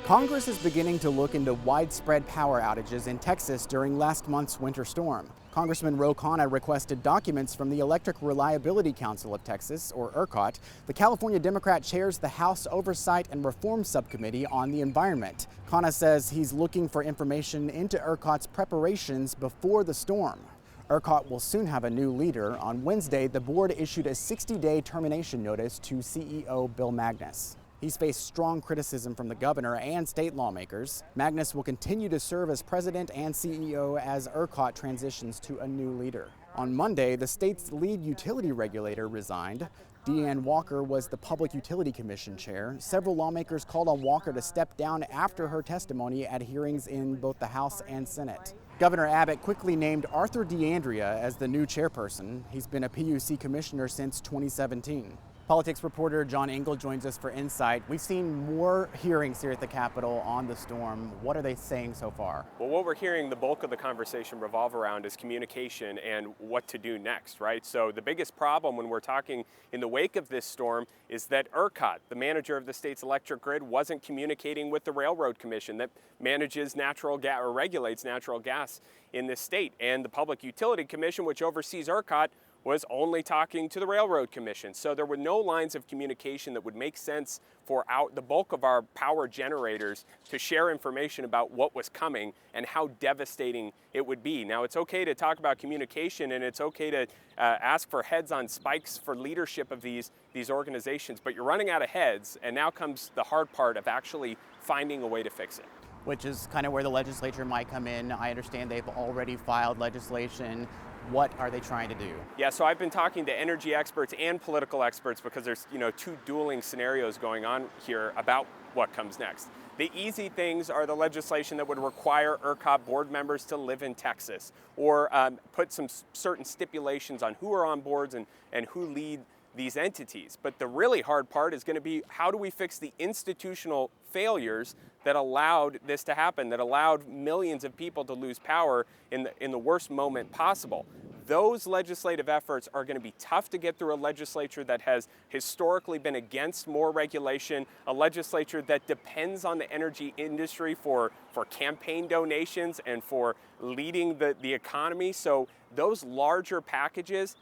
Congress is beginning to look into widespread power outages in Texas during last month's winter storm. Congressman Ro Khanna requested documents from the Electric Reliability Council of Texas, or ERCOT. The California Democrat chairs the House Oversight and Reform Subcommittee on the Environment. Khanna says he's looking for information into ERCOT's preparations before the storm. ERCOT will soon have a new leader. On Wednesday, the board issued a 60-day termination notice to CEO Bill Magnus. He's faced strong criticism from the governor and state lawmakers. Magnus will continue to serve as president and CEO as ERCOT transitions to a new leader. On Monday, the state's lead utility regulator resigned. Deanne Walker was the Public Utility Commission chair. Several lawmakers called on Walker to step down after her testimony at hearings in both the House and Senate. Governor Abbott quickly named Arthur DeAndrea as the new chairperson. He's been a PUC commissioner since 2017. Politics reporter John Engel joins us for Insight. We've seen more hearings here at the Capitol on the storm. What are they saying so far? Well, what we're hearing the bulk of the conversation revolve around is communication and what to do next, right? So the biggest problem when we're talking in the wake of this storm is that ERCOT, the manager of the state's electric grid, wasn't communicating with the Railroad Commission that manages natural gas or regulates natural gas in this state. And the Public Utility Commission, which oversees ERCOT, was only talking to the Railroad Commission. So there were no lines of communication that would make sense for the bulk of our power generators to share information about what was coming and how devastating it would be. Now, it's okay to talk about communication and it's okay to ask for heads on spikes for leadership of these organizations, but you're running out of heads, and now comes the hard part of actually finding a way to fix it. Which is kind of where the legislature might come in. I understand they've already filed legislation. What are they trying to do? Yeah, so I've been talking to energy experts and political experts because there's two dueling scenarios going on here about what comes next. The easy things are the legislation that would require ERCOT board members to live in Texas, or put some certain stipulations on who are on boards and who lead these entities. But the really hard part is going to be, how do we fix the institutional failures that allowed this to happen, that allowed millions of people to lose power in the worst moment possible? Those legislative efforts are going to be tough to get through a legislature that has historically been against more regulation, a legislature that depends on the energy industry for campaign donations and for leading the economy. So those larger packages,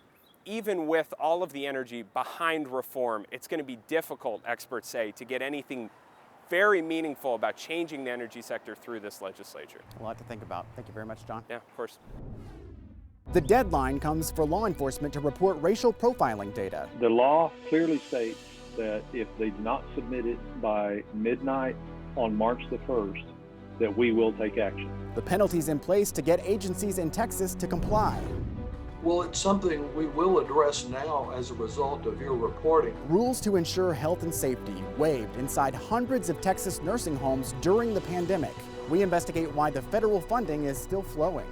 even with all of the energy behind reform, it's going to be difficult, experts say, to get anything very meaningful about changing the energy sector through this legislature. A lot to think about. Thank you very much, John. Yeah, of course. The deadline comes for law enforcement to report racial profiling data. The law clearly states that if they do not submit it by midnight on March the 1st, that we will take action. The penalties in place to get agencies in Texas to comply. Well, it's something we will address now as a result of your reporting. Rules to ensure health and safety waived inside hundreds of Texas nursing homes during the pandemic. We investigate why the federal funding is still flowing.